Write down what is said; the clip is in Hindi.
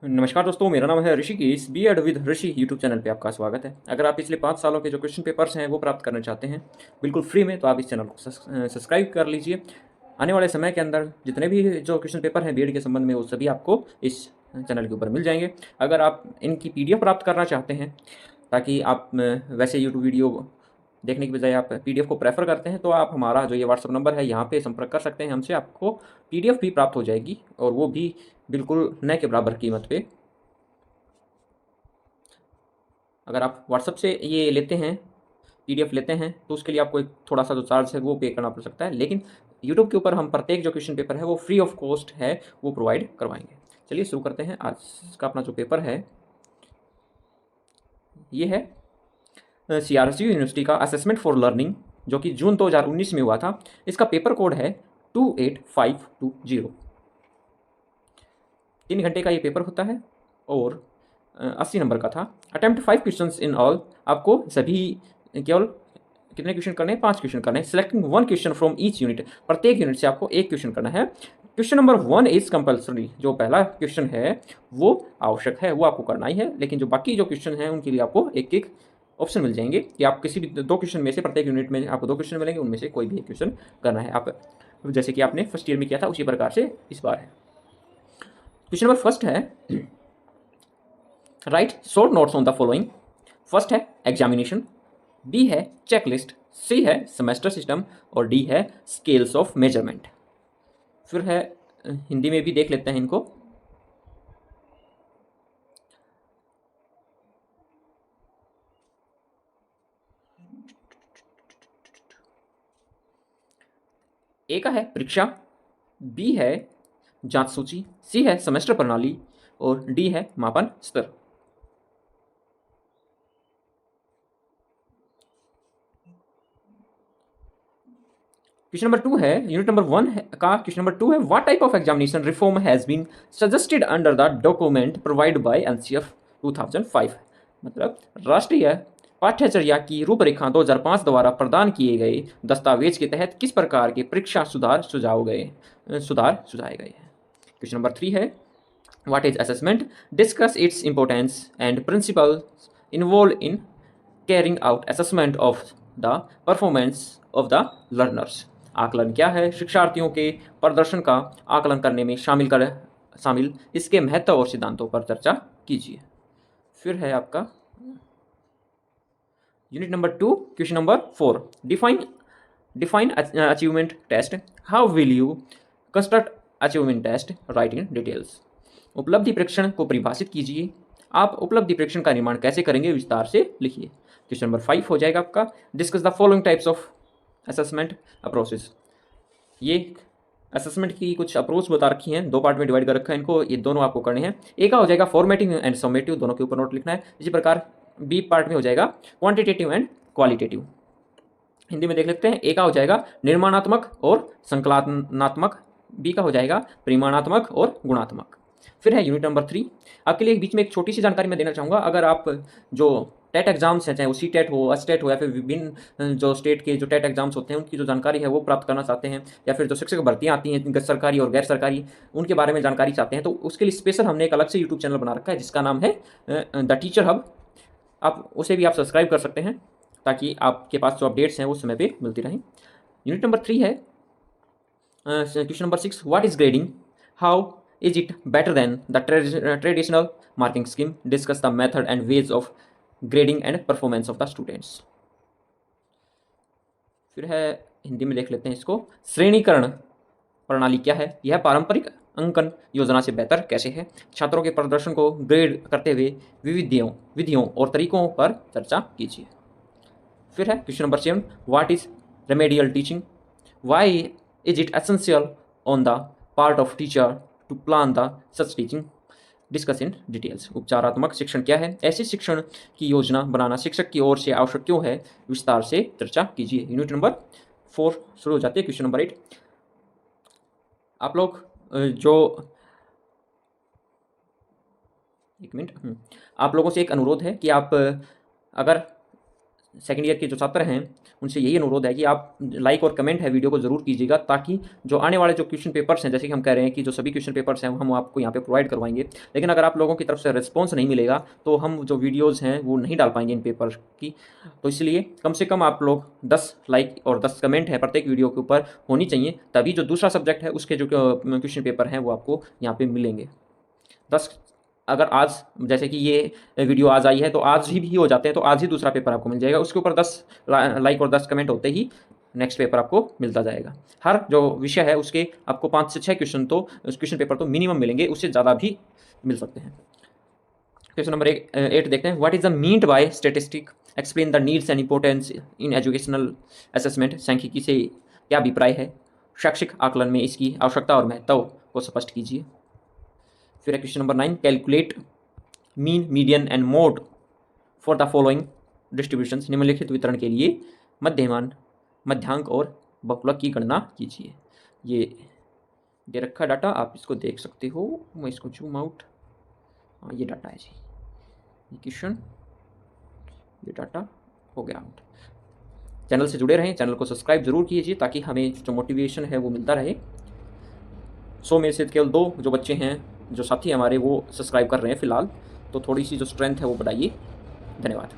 नमस्कार दोस्तों, मेरा नाम है Rishikesh. BEd with Rishi YouTube channel पे आपका स्वागत है। अगर आप पिछले 5 सालों के जो क्वेश्चन पेपर्स हैं वो प्राप्त करना चाहते हैं बिल्कुल फ्री में, तो आप इस चैनल को सब्सक्राइब कर लीजिए। आने वाले समय के अंदर जितने भी जो क्वेश्चन पेपर हैं बीएड के संबंध में, वो सभी आपको इस चैनल के ऊपर मिल जाएंगे। अगर आप इनकी पीडीएफ प्राप्त करना चाहते हैं, ताकि आप वैसे यूट्यूब वीडियो देखने की बजाय आप पीडीएफ को प्रेफर करते हैं, तो आप हमारा जो ये व्हाट्सअप नंबर है यहाँ पे संपर्क कर सकते हैं हमसे। आपको पीडीएफ भी प्राप्त हो जाएगी, और वो भी बिल्कुल न के बराबर कीमत पे। अगर आप व्हाट्सअप से ये लेते हैं, पीडीएफ लेते हैं, तो उसके लिए आपको एक थोड़ा सा जो चार्ज है वो पे करना पड़ सकता है, लेकिन यूट्यूब के ऊपर हम प्रत्येक जो क्वेश्चन पेपर है वो फ्री ऑफ कॉस्ट है, वो प्रोवाइड करवाएंगे। चलिए शुरू करते हैं। आज का अपना जो पेपर है ये है सीआरएसयू यूनिवर्सिटी का असेसमेंट फॉर लर्निंग, जो कि जून 2019 में हुआ था। इसका पेपर कोड है 28520। 3 घंटे का ये पेपर होता है और 80 नंबर का था। Attempt 5 question in all. आपको सभी केवल कितने क्वेश्चन करने हैं? 5 क्वेश्चन करने हैं। Selecting 1 question from each unit. प्रत्येक यूनिट से आपको 1 क्वेश्चन करना है। Question number 1 is compulsory. जो पहला क्वेश्चन है वो आवश्यक है, वो आपको करना ही है, लेकिन जो बाकी जो क्वेश्चन हैं उनके लिए आपको एक एक ऑप्शन मिल जाएंगे कि आप किसी भी 2 क्वेश्चन में से, प्रत्येक यूनिट में आपको 2 क्वेश्चन मिलेंगे, उनमें से कोई भी एक क्वेश्चन करना है। आप जैसे कि आपने फर्स्ट ईयर में किया था उसी प्रकार से इस बार है। क्वेश्चन नंबर फर्स्ट है, right short notes on the following. First है एग्जामिनेशन, बी है चेकलिस्ट, सी है सेमेस्टर सिस्टम, और डी है स्केल्स ऑफ मेजरमेंट। फिर है हिंदी में भी देख लेते हैं इनको। ए का है परीक्षा, बी है जांच सूची, सी है सेमेस्टर प्रणाली, और डी है मापन स्तर। क्वेश्चन नंबर 2 है, यूनिट नंबर 1 का क्वेश्चन नंबर 2 है, what type of examination reform has been suggested under the document provide by NCF 2005। मतलब राष्ट्रीय पाठ्यचर्या की रूपरेखा 2005 द्वारा प्रदान किए गए दस्तावेज के तहत किस प्रकार के परीक्षा सुधार सुझाए गए हैं। क्वेश्चन नंबर 3 है, what is assessment, discuss its importance and principles involve in carrying out assessment of the performance of the learners. आकलन क्या है? शिक्षार्थियों के प्रदर्शन का आकलन करने में शामिल इसके महत्व और सिद्धांतों पर चर्चा कीजिए। फिर है आपका unit number 2 question number 4, define achievement test. How will you construct achievement test, write in details. उपलब्धि परीक्षण को परिभाषित कीजिए। आप उपलब्धि परीक्षण का निर्माण कैसे करेंगे, विस्तार से लिखिए। क्वेश्चन नंबर 5 हो जाएगा आपका, discuss the following types of assessment approaches. ये असेसमेंट की कुछ अप्रोच बता रखी हैं, 2 पार्ट में डिवाइड कर रखा है इनको, ये दोनों आपको करने हैं। ए का हो जाएगा फॉर्मेटिव एंड समेटिव, दोनों के ऊपर नोट लिखना है। इसी प्रकार बी पार्ट में हो जाएगा क्वांटिटेटिव एंड क्वालिटेटिव। हिंदी में देख लेते हैं। ए का हो जाएगा निर्माणात्मक और संकलनात्मक, बी का हो जाएगा परिमाणात्मक और गुणात्मक। फिर है यूनिट नंबर 3। आपके लिए बीच में एक छोटी सी जानकारी मैं देना चाहूँगा। अगर आप जो टेट एग्जाम्स हैं, चाहे वो सी टेट हो, एस टेट हो, या फिर विभिन्न जो स्टेट के जो टेट एग्जाम्स होते हैं उनकी जो जानकारी है वो प्राप्त करना चाहते हैं, या फिर जो शिक्षक भर्तियाँ आती हैं सरकारी और गैर सरकारी, उनके बारे में जानकारी चाहते हैं, तो उसके लिए स्पेशल हमने एक अलग से यूट्यूब चैनल बना रखा है जिसका नाम है द टीचर हब। आप उसे भी आप सब्सक्राइब कर सकते हैं, ताकि आपके पास जो अपडेट्स हैं वो समय पे मिलती रहें। यूनिट नंबर 3 है, question number 6, what is grading, how is it better than the traditional marking scheme, discuss the method and ways of grading and performance of the students. फिर है हिंदी में देख लेते हैं इसको। श्रेणीकरण प्रणाली क्या है? यह पारंपरिक अंकन योजना से बेहतर कैसे है? छात्रों के प्रदर्शन को ग्रेड करते हुए विधियों और तरीकों पर चर्चा कीजिए। फिर है question number 7, what is remedial teaching, why is it essential on the part of teacher to plan the such teaching, discuss in details. उपचारात्मक शिक्षण क्या है? ऐसे शिक्षण की योजना बनाना शिक्षक की ओर से आवश्यक क्यों है, विस्तार से चर्चा कीजिए। यूनिट नंबर 4 शुरू हो जाती है। क्वेश्चन नंबर 8, आप लोग जो एक मिनट, आप लोगों से एक अनुरोध है कि आप अगर सेकंड ईयर के जो छात्र हैं उनसे यही अनुरोध है कि आप लाइक और कमेंट है वीडियो को ज़रूर कीजिएगा, ताकि जो आने वाले जो क्वेश्चन पेपर्स हैं, जैसे कि हम कह रहे हैं कि जो सभी क्वेश्चन पेपर्स हैं हम आपको यहाँ पे प्रोवाइड करवाएंगे, लेकिन अगर आप लोगों की तरफ से रिस्पॉन्स नहीं मिलेगा तो हम जो वीडियोज़ हैं वो नहीं डाल पाएंगे इन पेपर की। तो इसलिए कम से कम आप लोग 10 लाइक और 10 कमेंट है प्रत्येक वीडियो के ऊपर होनी चाहिए, तभी जो दूसरा सब्जेक्ट है उसके जो क्वेश्चन पेपर हैं वो आपको यहाँ पे मिलेंगे। 10 अगर आज जैसे कि ये वीडियो आज आई है तो आज ही भी हो जाते हैं तो आज ही दूसरा पेपर आपको मिल जाएगा, उसके ऊपर 10 लाइक और 10 कमेंट होते ही नेक्स्ट पेपर आपको मिलता जाएगा। हर जो विषय है उसके आपको 5 से 6 क्वेश्चन तो क्वेश्चन पेपर तो मिनिमम मिलेंगे, उससे ज़्यादा भी मिल सकते हैं। क्वेश्चन नंबर 8 देखते हैं। What is the meant by statistic, explain the needs and importance in educational assessment. सांख्यिकी से क्या अभिप्राय है, शैक्षिक आकलन में इसकी आवश्यकता और महत्व को स्पष्ट कीजिए। फिर है question number 9, calculate mean median and mode for the following distribution. निम्नलिखित वितरण के लिए मध्यमान, मध्यांक और बहुलक की गणना कीजिए। ये दे रखा डाटा, आप इसको देख सकते हो। मैं इसको जूम आउट, हाँ ये डाटा है जी, ये क्वेश्चन, ये डाटा हो गया आउट। चैनल से जुड़े रहें, चैनल को सब्सक्राइब जरूर कीजिए ताकि हमें जो मोटिवेशन है वो मिलता रहे। 100 में से केवल 2 जो बच्चे हैं, जो साथी हमारे, वो सब्सक्राइब कर रहे हैं फ़िलहाल, तो थोड़ी सी जो स्ट्रेंथ है वो बढ़ाइए। धन्यवाद।